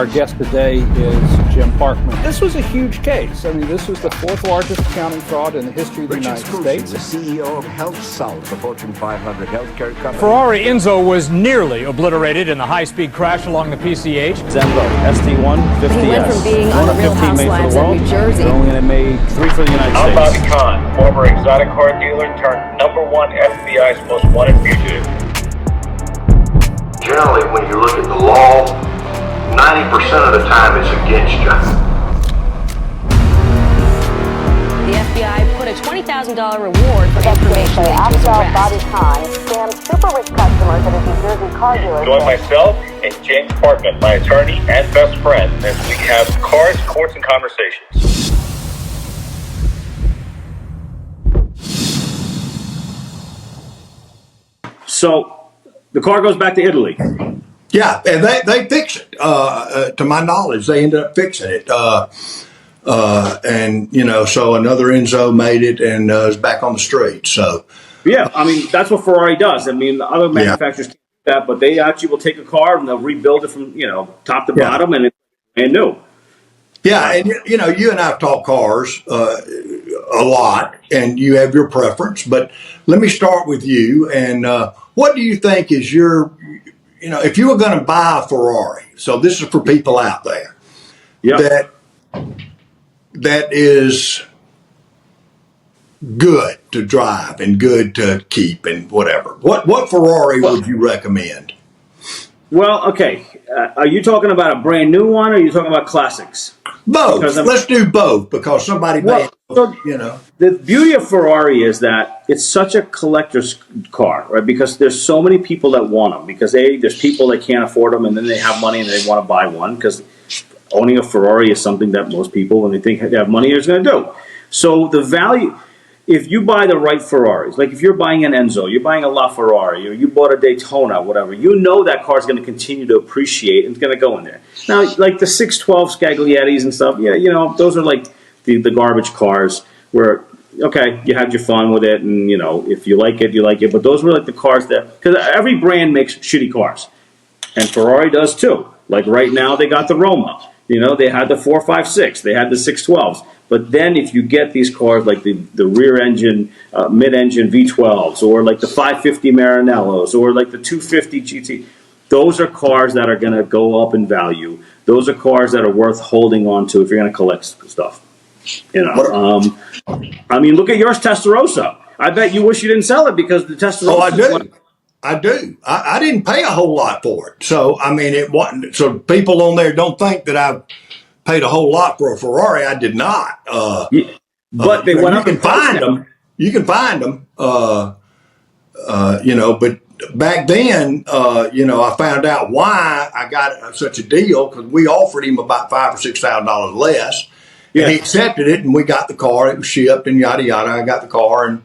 Our guest today is Jim Parkman. This was a huge case. I mean, this was the fourth largest accounting fraud in the history of the United States. The CEO of Health South, the Fortune 500 healthcare company. Ferrari Enzo was nearly obliterated in the high-speed crash along the PCH. Enzo, ST150S. He went from being on the Real Housewives of New Jersey. Only going to make 3 for the United States. Parkman Khan, former exotic car dealer turned #1 FBI's most wanted fugitive. Generally, when you look at the law, 90% of the time it's against you. The FBI put a $20,000 reward for information into his arrest. Parkman Khan scammed super rich customers at a New Jersey car dealership. Join myself and James Parkman, my attorney and best friend, as we have cars, courts, and conversations. So the car goes back to Italy. Yeah, and they fixed it. To my knowledge, they ended up fixing it. And, you know, so another Enzo made it and is back on the street. So, yeah, I mean, that's what Ferrari does. I mean, other manufacturers can't do that, but they actually will take a car and they'll rebuild it from, you know, top to bottom and it's brand new. Yeah, and, you know, you and I have talked cars a lot, and you have your preference. But let me start with you. And what do you think is your... You know, if you were going to buy a Ferrari, so this is for people out there that is good to drive and good to keep and whatever. What Ferrari would you recommend? Well, okay. Are you talking about a brand new one or are you talking about classics? Both. Let's do both because somebody you know. The beauty of Ferrari is that it's such a collector's car, right? Because there's so many people that want them. Because there's people that can't afford them and then they have money and they want to buy one. Because owning a Ferrari is something that most people, when they think they have money, are going to do. So the value... If you buy the right Ferraris, like if you're buying an Enzo, you're buying a LaFerrari, or you bought a Daytona, whatever, you know that car is going to continue to appreciate and it's going to go in there. Now, like the 612 Scagliettes and stuff, yeah, you know, those are like the garbage cars where, okay, you had your fun with it, and, you know, if you like it, you like it. But those were like the cars that, because every brand makes shitty cars, and Ferrari does too. Like right now, they got the Roma. You know, they had the 456, they had the 612s. But then if you get these cars like the rear engine, mid-engine V12s, or like the 550 Maranellos, or like the 250 GT, those are cars that are going to go up in value. Those are cars that are worth holding on to if you're going to collect stuff. You know, I mean, look at yours, Testarossa. I bet you wish you didn't sell it because the Testarossa. Oh, I do. I didn't pay a whole lot for it. So, I mean, it wasn't. So people on there don't think that I've paid a whole lot for a Ferrari. I did not. But they went up and find them. You can find them. You know, but back then, you know, I found out why I got such a deal because we offered him about $5,000 or $6,000 less. Yeah. And he accepted it, and we got the car. It was shipped and yada yada. I got the car, and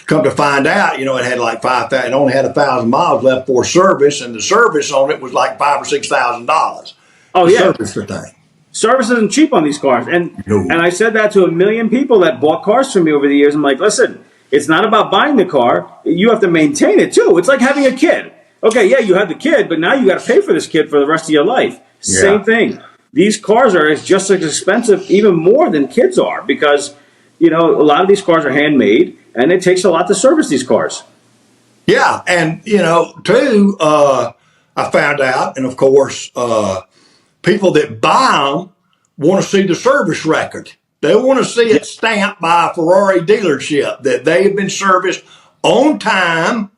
come to find out, you know, it had like 5,000. It only had 1,000 miles left for service, and the service on it was like $5,000 or $6,000. Oh yeah, service thing. Service isn't cheap on these cars, and I said that to a million people that bought cars from me over the years. I'm like, listen, it's not about buying the car; you have to maintain it too. It's like having a kid. Okay, yeah, you had the kid, but now you got to pay for this kid for the rest of your life. Yeah. Same thing. These cars are just as expensive, even more than kids are, because you know a lot of these cars are handmade, and it takes a lot to service these cars. Yeah, and you know, too, I found out, and of course. People that buy them want to see the service record. They want to see it stamped by a Ferrari dealership that they have been serviced on time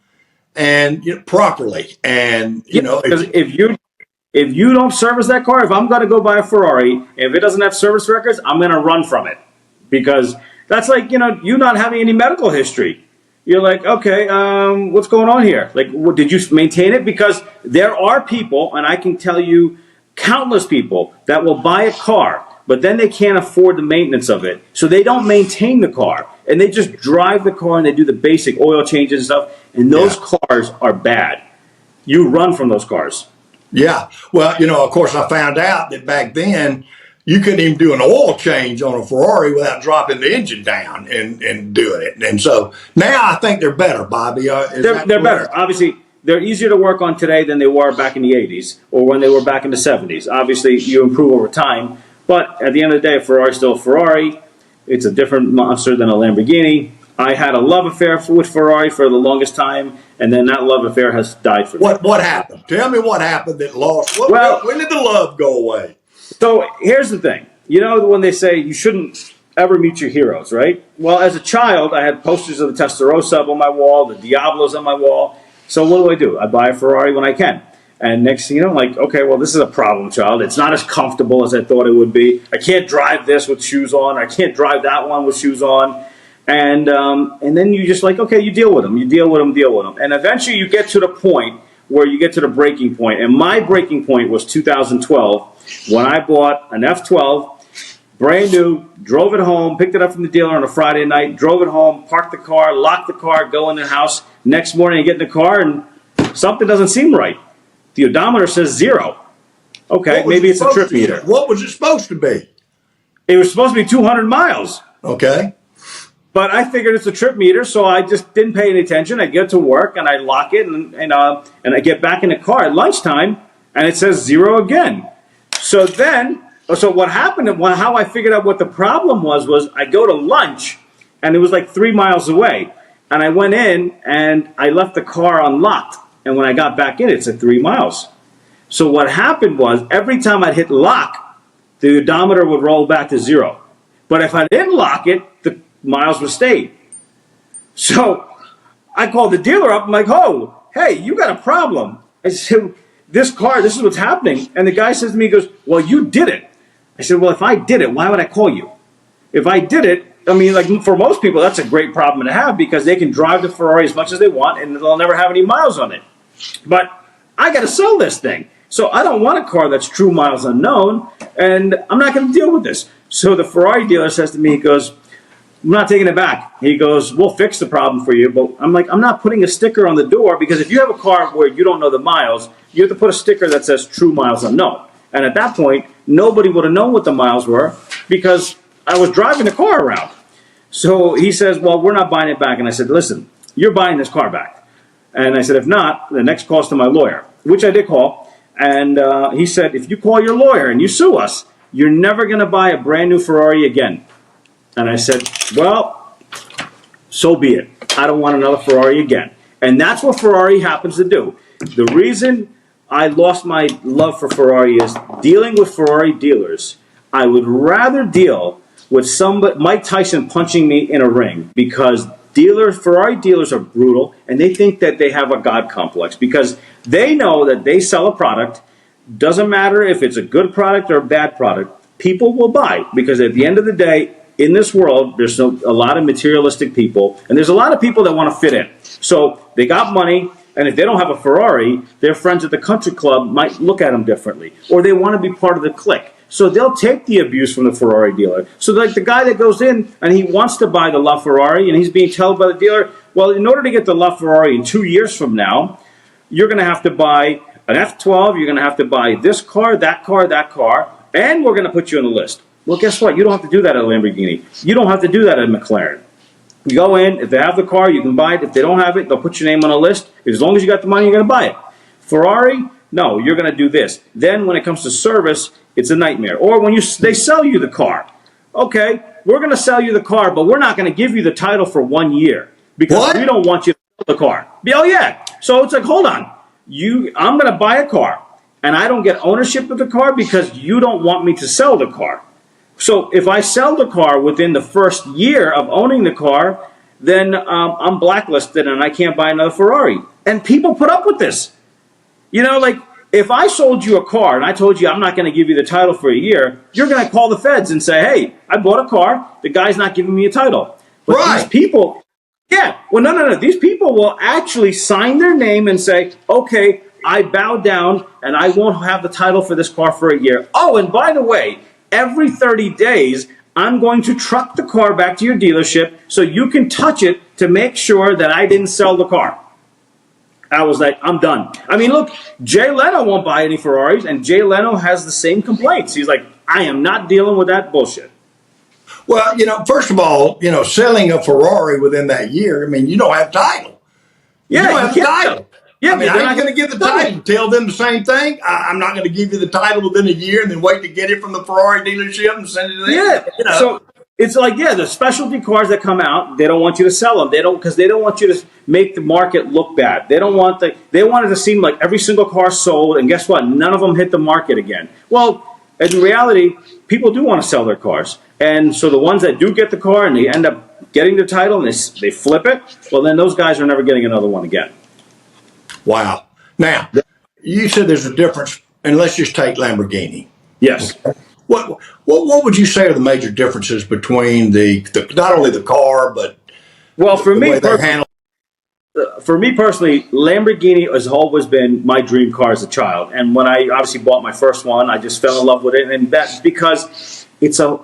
and properly. And you know, because if you don't service that car, if I'm going to go buy a Ferrari, if it doesn't have service records, I'm going to run from it because that's like you not having any medical history. You're like, okay, what's going on here? Like, did you maintain it? Because there are people, and I can tell you. Countless people that will buy a car, but then they can't afford the maintenance of it. So they don't maintain the car. And they just drive the car and they do the basic oil changes and stuff. And those cars are bad. You run from those cars. Yeah. Well, you know, of course, I found out that back then you couldn't even do an oil change on a Ferrari without dropping the engine down and doing it. And so now I think they're better, Bobby. They're better. Obviously, they're easier to work on today than they were back in the 80s or when they were back in the 70s. Obviously, you improve over time, but at the end of the day, Ferrari's still a Ferrari. It's a different monster than a Lamborghini. I had a love affair with Ferrari for the longest time, and then that love affair has died for me. What happened? Tell me what happened that lost. When did the love go away? So here's the thing. You know when they say you shouldn't ever meet your heroes, right? Well, as a child, I had posters of the Testarossa up on my wall, the Diablos on my wall. So what do? I buy a Ferrari when I can. And next thing you know, I'm like, okay, well, this is a problem child. It's not as comfortable as I thought it would be. I can't drive this with shoes on. I can't drive that one with shoes on. And then you just like, okay, you deal with them. You deal with them. And eventually you get to the point where you get to the breaking point. And my breaking point was 2012 when I bought an F12, brand new, drove it home, picked it up from the dealer on a Friday night, drove it home, parked the car, locked the car, go in the house. Next morning I get in the car and something doesn't seem right. The odometer says 0. Okay, maybe it's a trip meter. What was it supposed to be? It was supposed to be 200 miles. Okay. But I figured it's a trip meter, so I just didn't pay any attention. I get to work and I lock it, and I get back in the car at lunchtime, and it says 0 again. So what happened, how I figured out what the problem was I go to lunch, and it was like 3 miles away. And I went in, and I left the car unlocked. And when I got back in, it said 3 miles. So what happened was, every time I'd hit lock, the odometer would roll back to 0. But if I didn't lock it, the miles would stay. So I called the dealer up. I'm like, oh, hey, you got a problem. I said, this car, this is what's happening. And the guy says to me, he goes, well, you did it. I said, well, if I did it, why would I call you? If I did it, I mean, like for most people, that's a great problem to have because they can drive the Ferrari as much as they want and they'll never have any miles on it. But I got to sell this thing. So I don't want a car that's true miles unknown, and I'm not going to deal with this. So the Ferrari dealer says to me, he goes, I'm not taking it back. He goes, we'll fix the problem for you. But I'm like, I'm not putting a sticker on the door because if you have a car where you don't know the miles, you have to put a sticker that says true miles unknown. And at that point, nobody would have known what the miles were because I was driving the car around. So he says, well, we're not buying it back. And I said, listen, you're buying this car back. And I said, if not, the next call's to my lawyer, which I did call. And he said, if you call your lawyer and you sue us, you're never going to buy a brand new Ferrari again. And I said, well, so be it. I don't want another Ferrari again. And that's what Ferrari happens to do. The reason I lost my love for Ferrari is dealing with Ferrari dealers. I would rather deal with Mike Tyson punching me in a ring because Ferrari dealers are brutal and they think that they have a God complex because they know that they sell a product. Doesn't matter if it's a good product or a bad product. People will buy because at the end of the day, in this world, there's a lot of materialistic people, and there's a lot of people that want to fit in. So they got money, and if they don't have a Ferrari, their friends at the country club might look at them differently, or they want to be part of the clique. So they'll take the abuse from the Ferrari dealer. So like the guy that goes in and he wants to buy the LaFerrari, and he's being told by the dealer, well, in order to get the LaFerrari in 2 years from now, you're going to have to buy an F12, you're going to have to buy this car, that car, and we're going to put you on the list. Well, guess what? You don't have to do that at a Lamborghini. You don't have to do that at a McLaren. You go in, if they have the car, you can buy it. If they don't have it, they'll put your name on a list. As long as you got the money, you're going to buy it. Ferrari, no, you're going to do this. Then when it comes to service, it's a nightmare. Or when they sell you the car. Okay, we're going to sell you the car, but we're not going to give you the title for 1 year because we don't want you to sell the car. Oh, yeah. So it's like, hold on. I'm going to buy a car, and I don't get ownership of the car because you don't want me to sell the car. So if I sell the car within the first year of owning the car, then I'm blacklisted and I can't buy another Ferrari. And people put up with this. You know, like if I sold you a car and I told you I'm not going to give you the title for a year, you're going to call the feds and say, hey, I bought a car. The guy's not giving me a title. But these people, no. These people will actually sign their name and say, okay, I bow down and I won't have the title for this car for a year. Oh, and by the way, every 30 days, I'm going to truck the car back to your dealership so you can touch it to make sure that I didn't sell the car. I was like, I'm done. I mean, look, Jay Leno won't buy any Ferraris, and Jay Leno has the same complaints. He's like, I am not dealing with that bullshit. Well, first of all, selling a Ferrari within that year, I mean, you don't have title. Yeah, you don't have title. Yeah, I mean, they're I not ain't going to give the title. Tell them the same thing. I'm not going to give you the title within a year and then wait to get it from the Ferrari dealership and send it to them. Yeah. You know. So it's like, yeah, the specialty cars that come out, they don't want you to sell them. They don't, because they don't want you to make the market look bad. They don't want they want it to seem like every single car sold, and guess what? None of them hit the market again. Well, in reality, people do want to sell their cars. And so the ones that do get the car and they end up getting the title and they flip it, well, then those guys are never getting another one again. Wow. Now, you said there's a difference, and let's just take Lamborghini. Yes. What would you say are the major differences between the not only the car but well, for the me, way they handle? For me personally, Lamborghini has always been my dream car as a child. And when I obviously bought my first one, I just fell in love with it. And that's because it's a,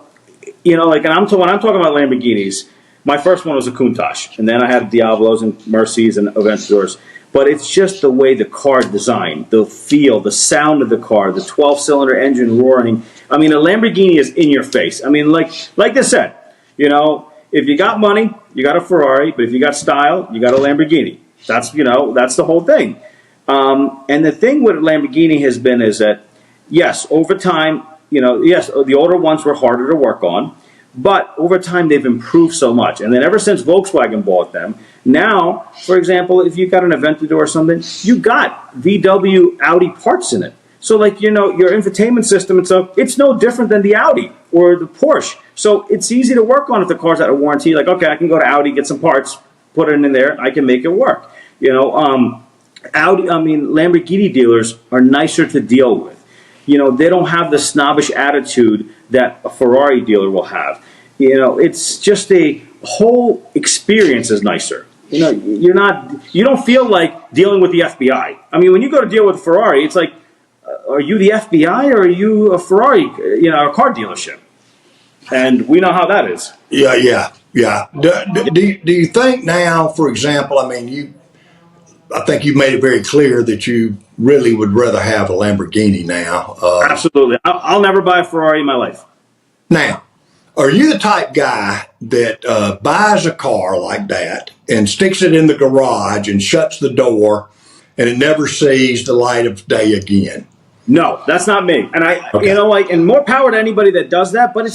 you know, like, and when I'm talking about Lamborghinis, my first one was a Countach. And then I had Diablos and Mercies and Aventadors. But it's just the way the car designed, the feel, the sound of the car, the 12-cylinder engine roaring. I mean, a Lamborghini is in your face. I mean, like I said, you know, if you got money, you got a Ferrari. But if you got style, you got a Lamborghini. That's, you know, that's the whole thing. And the thing with Lamborghini has been is that, yes, over time, you know, yes, the older ones were harder to work on. But over time, they've improved so much. And then ever since Volkswagen bought them, now, for example, if you got an Aventador or something, you got VW Audi parts in it. So, like, you know, your infotainment system and stuff, it's no different than the Audi or the Porsche. So it's easy to work on if the car's out of warranty. Like, okay, I can go to Audi, get some parts, put it in there, I can make it work. You know, Lamborghini dealers are nicer to deal with. You know, they don't have the snobbish attitude that a Ferrari dealer will have. You know, it's just a whole experience is nicer. You know, you don't feel like dealing with the FBI. I mean, when you go to deal with a Ferrari, it's like, are you the FBI or are you a Ferrari, you know, a car dealership? And we know how that is. Yeah. Do you think now, for example, I mean, I think you made it very clear that you really would rather have a Lamborghini now. Absolutely. I'll never buy a Ferrari in my life. Now, are you the type guy that buys a car like that and sticks it in the garage and shuts the door and it never sees the light of day again? No, that's not me. And you know, like, and more power to anybody that does that. But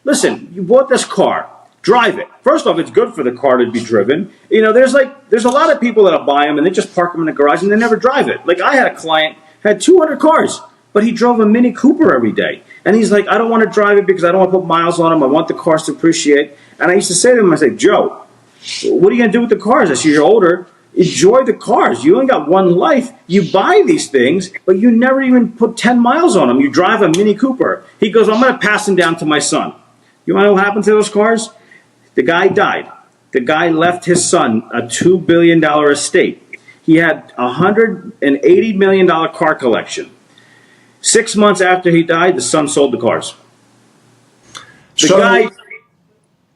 listen, you bought this car. Drive it. First off, it's good for the car to be driven. You know, there's a lot of people that'll buy them and they just park them in the garage and they never drive it. Like, I had a client had 200 cars, but he drove a Mini Cooper every day. And he's like, I don't want to drive it because I don't want to put miles on them. I want the cars to appreciate. And I used to say to him, I said, Joe, what are you going to do with the cars? I said, you're older. Enjoy the cars. You only got one life. You buy these things, but you never even put 10 miles on them. You drive a Mini Cooper. He goes, I'm going to pass them down to my son. You want to know what happened to those cars? The guy died. The guy left his son a $2 billion estate. He had a $180 million car collection. 6 months after he died, the son sold the cars.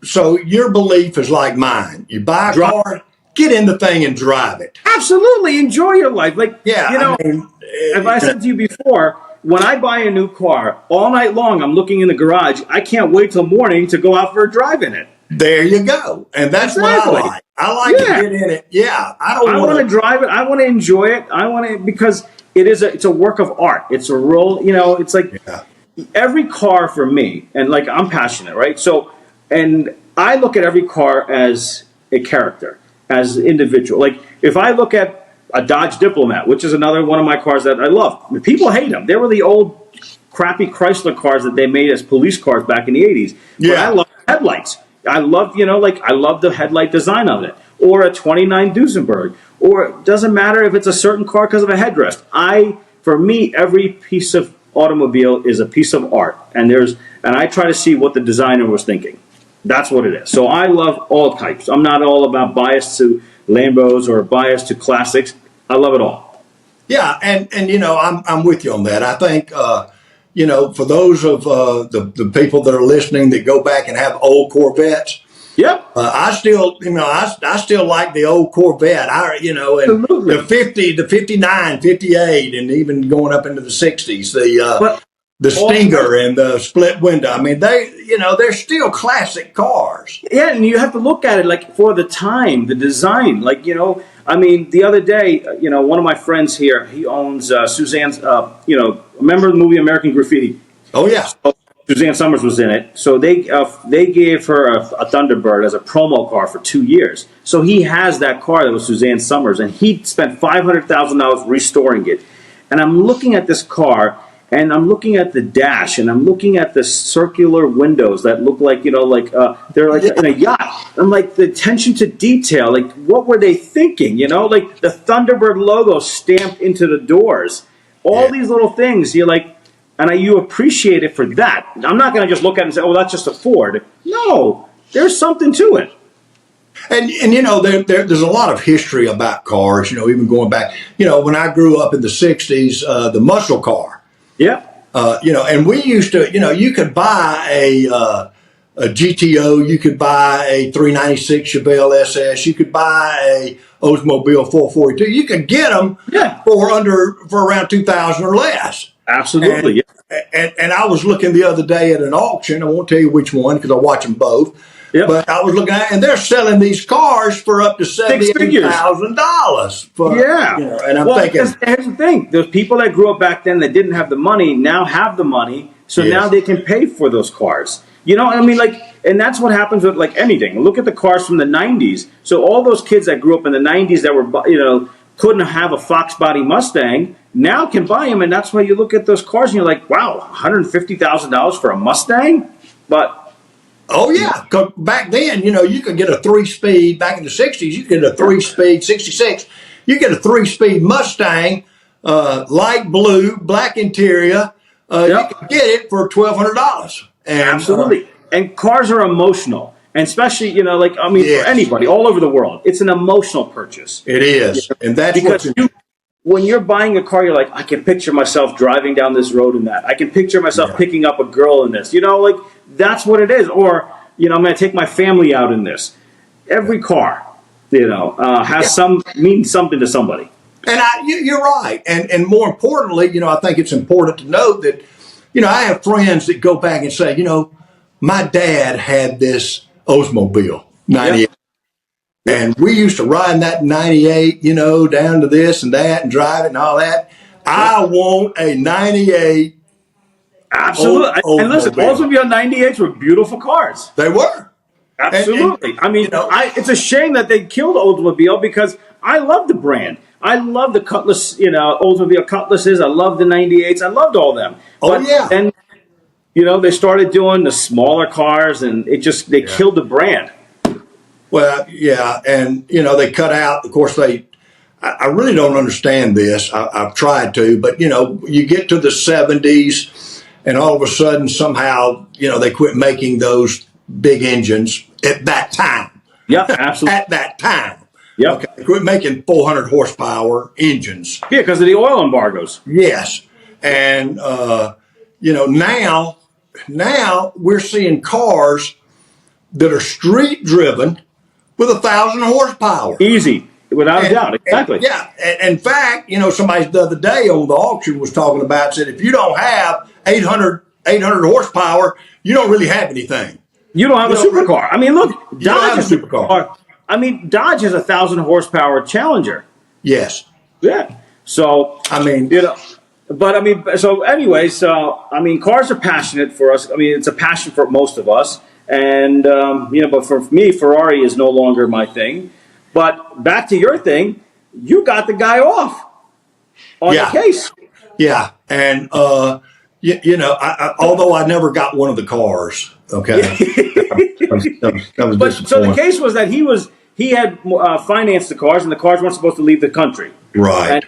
So your belief is like mine. You buy a car, get in the thing and drive it. Absolutely. Enjoy your life. Like, yeah, you know, if I said to you before, when I buy a new car, all night long I'm looking in the garage. I can't wait till morning to go out for a drive in it. There you go. And that's exactly what I like. I like to get in it. Yeah. I want to drive it. I want to enjoy it. I want to, because it's a work of art. It's a real, you know, it's like every car for me, and like, I'm passionate, right? So, and I look at every car as a character, as an individual. Like, if I look at a Dodge Diplomat, which is another one of my cars that I love, people hate them. They were the old crappy Chrysler cars that they made as police cars back in the 80s. Yeah. But I love headlights. I love, you know, like, I love the headlight design of it. Or a 29 Duesenberg. Or it doesn't matter if it's a certain car because of a headrest. For me, every piece of automobile is a piece of art. And I try to see what the designer was thinking. That's what it is. So I love all types. I'm not all about bias to Lambos or bias to classics. I love it all. Yeah, and you know, I'm with you on that. I think you know, for those of the people that are listening that go back and have old Corvettes, yep. I still, you know, I still like the old Corvette. And absolutely. The 50, the 59, 58, and even going up into the 60s, the Stinger and the split window. I mean, they're still classic cars. Yeah, and you have to look at it like for the time, the design. Like, you know, I mean, the other day, one of my friends here, he owns Suzanne's. Remember the movie American Graffiti? Oh yeah. Suzanne Summers was in it, so they gave her a Thunderbird as a promo car for 2 years. So he has that car that was Suzanne Summers, and he spent $500,000 restoring it. And I'm looking at this car, and I'm looking at the dash, and I'm looking at the circular windows that look like they're like in a yacht. I'm like, the attention to detail, like what were they thinking? Like the Thunderbird logo stamped into the doors, all these little things. You're like. And you appreciate it for that. I'm not going to just look at it and say, "Oh, that's just a Ford." No, there's something to it. And there's a lot of history about cars. Even going back, when I grew up in the '60s, the muscle car. Yeah. And we used to, you could buy a GTO, you could buy a 396 Chevelle SS, you could buy a Oldsmobile 442. You could get them for around 2,000 or less. Absolutely. And I was looking the other day at an auction. I won't tell you which one because I watch them both. Yep. But I was looking at, and they're selling these cars for up to $78,000. And I'm thinking, here's the thing: those people that grew up back then that didn't have the money now have the money, so now they can pay for those cars. And that's what happens with like anything. Look at the cars from the '90s. So all those kids that grew up in the '90s that were, couldn't have a Fox body Mustang now can buy them, and that's why you look at those cars and you're like, wow, $150,000 for a Mustang? But oh yeah, 'cause back then, you could get a 3-speed. Back in the '60s, you could get a 3-speed '66. You get a 3-speed Mustang, light blue, black interior. You could get it for $1,200. Absolutely. And cars are emotional. And especially, for anybody all over the world, it's an emotional purchase. It is. And that's because when you're buying a car, you're like, I can picture myself driving down this road in that. I can picture myself picking up a girl in this. That's what it is. Or, I'm going to take my family out in this. Every car, means something to somebody. And you're right. And more importantly, I think it's important to note that, I have friends that go back and say, my dad had this Oldsmobile 98. And we used to ride in that 98, down to this and that and drive it and all that. I want a 98. Absolutely. And listen, Oldsmobile 98s were beautiful cars. They were. Absolutely. It's a shame that they killed Oldsmobile because I love the brand. I love the Cutlass, Oldsmobile Cutlasses. I love the 98s. I loved all them. And they started doing the smaller cars, and they killed the brand. Well, yeah, and they cut out. Of course, I really don't understand this. I've tried to, but you get to the '70s, and all of a sudden, somehow, they quit making those big engines at that time. Yeah, absolutely. At that time. Yeah. Okay. They quit making 400 horsepower engines. Yeah, because of the oil embargoes. Yes, and now we're seeing cars that are street driven with 1,000 horsepower. Easy, without a doubt. Exactly. In fact, somebody the other day on the auction was talking about, said if you don't have 800 horsepower, you don't really have anything. You don't have a supercar. I mean, look, Dodge is a supercar. Dodge is 1,000 horsepower Challenger. Yes. Yeah. So cars are passionate for us. It's a passion for most of us. And, but for me, Ferrari is no longer my thing. But back to your thing, you got the guy off on the case. Yeah. And, although I never got one of the cars, okay. that was but so the case was that he had financed the cars, and the cars weren't supposed to leave the country. Right.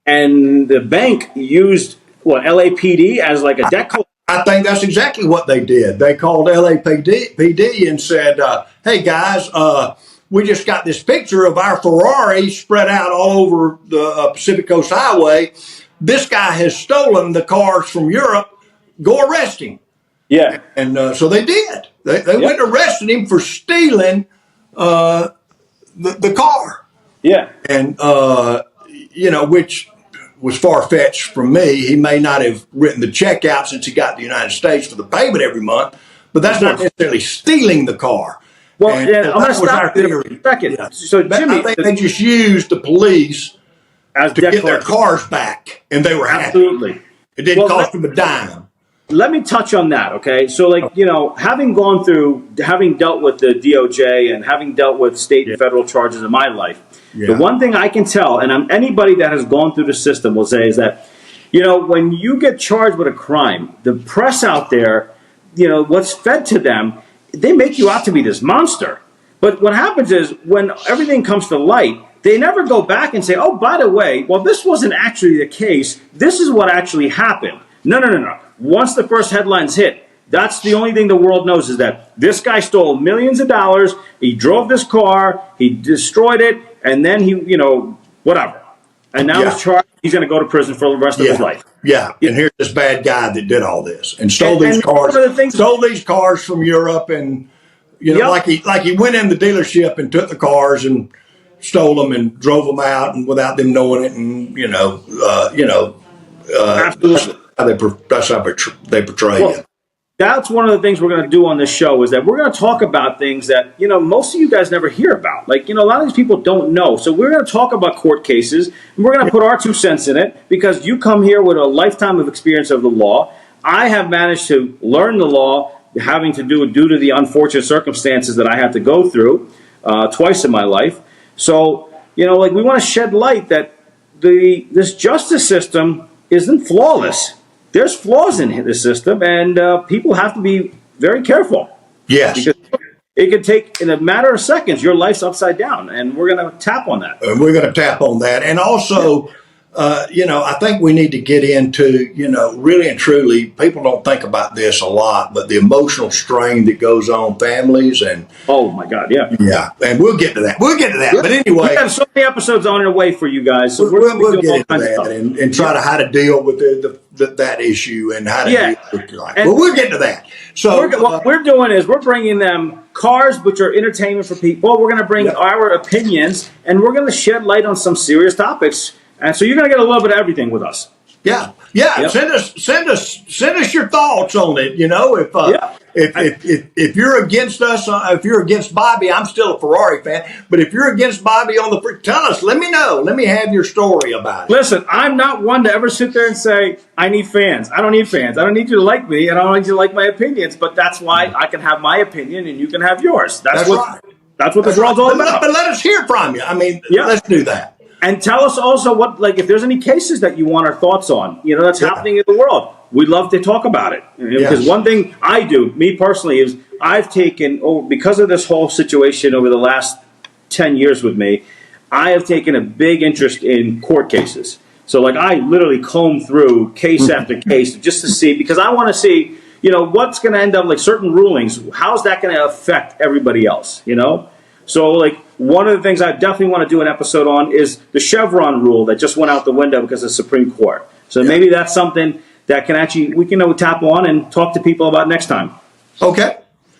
And the bank used, LAPD as like a debt collector. I think that's exactly what they did. They called LAPD and said, hey, guys, we just got this picture of our Ferrari spread out all over the Pacific Coast Highway. This guy has stolen the cars from Europe. Go arrest him. Yeah. And so they did. They went and arrested him for stealing the car. Yeah. And, which was far-fetched from me. He may not have written the check out since he got to the United States for the payment every month, but that's not necessarily stealing the car. Well, And yeah, so I'm going to that was stop our you there for theory. a second. Yeah. So, But Jimmy, I think they just used the police as to debt get their collectors. cars back, and they were happy. Absolutely. It didn't Well, cost them a dime. Let me touch on that, okay? So, like, you know, having dealt with the DOJ and having dealt with state and federal charges in my life, the one thing I can tell, and anybody that has gone through the system will say, is that, you know, when you get charged with a crime, the press out there, you know, what's fed to them, they make you out to be this monster. But what happens is, when everything comes to light, they never go back and say, oh, by the way, well, this wasn't actually the case. This is what actually happened. No. Once the first headlines hit, that's the only thing the world knows, is that this guy stole millions of dollars, he drove this car, he destroyed it, and then he, you know, whatever. And now he's charged, he's going to go to prison for the rest of his life. Yeah, and here's this bad guy that did all this and stole these cars from Europe, and you know, like he went in the dealership and took the cars and stole them and drove them out, and without them knowing it, and absolutely. That's how they portray it. That's one of the things we're going to do on this show, is that we're going to talk about things that, you know, most of you guys never hear about. Like, you know, a lot of these people don't know. So we're going to talk about court cases, and we're going to put our 2 cents in it, because you come here with a lifetime of experience of the law. I have managed to learn the law, having to do due to the unfortunate circumstances that I had to go through twice in my life. So, you know, like, we want to shed light that this justice system isn't flawless. There's flaws in the system, and people have to be very careful. Yes. Because it could take, in a matter of seconds, your life's upside down, and we're going to tap on that. We're going to tap on that. And also, you know, I think we need to get into, you know, really and truly, people don't think about this a lot, but the emotional strain that goes on families and. Oh, my God, yeah. Yeah, and we'll get to that. Yeah. But anyway. We have so many episodes on the way for you guys. So we'll get into that and try to how to deal with that issue and how to deal with life. But we'll get to that. So what we're doing is we're bringing them cars, which are entertainment for people. We're going to bring our opinions, and we're going to shed light on some serious topics. And so you're going to get a little bit of everything with us. Yeah. Send us your thoughts on it. You know, if you're against us, if you're against Bobby, I'm still a Ferrari fan. But if you're against Bobby tell us. Let me know. Let me have your story about it. Listen, I'm not one to ever sit there and say I need fans. I don't need fans. I don't need you to like me, and I don't need you to like my opinions. But that's why I can have my opinion and you can have yours. That's what this world's all about. But let us hear from you. I mean, let's do that. And tell us also if there's any cases that you want our thoughts on, you know, that's happening in the world. We'd love to talk about it. Because one thing I do, me personally, is I've taken, because of this whole situation over the last 10 years with me, I have taken a big interest in court cases. So, like, I literally comb through case after case just to see, because I want to see, you know, what's going to end up, like, certain rulings, how's that going to affect everybody else, you know? So, like, one of the things I definitely want to do an episode on is the Chevron rule that just went out the window because of the Supreme Court. So maybe that's something that we can tap on and talk to people about next time. Okay.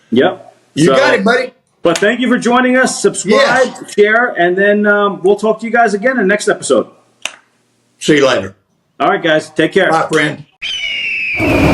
Yep. You got it, buddy. But thank you for joining us. Subscribe, share, and then we'll talk to you guys again in the next episode. See you later. All right, guys. Take care. Bye, friend.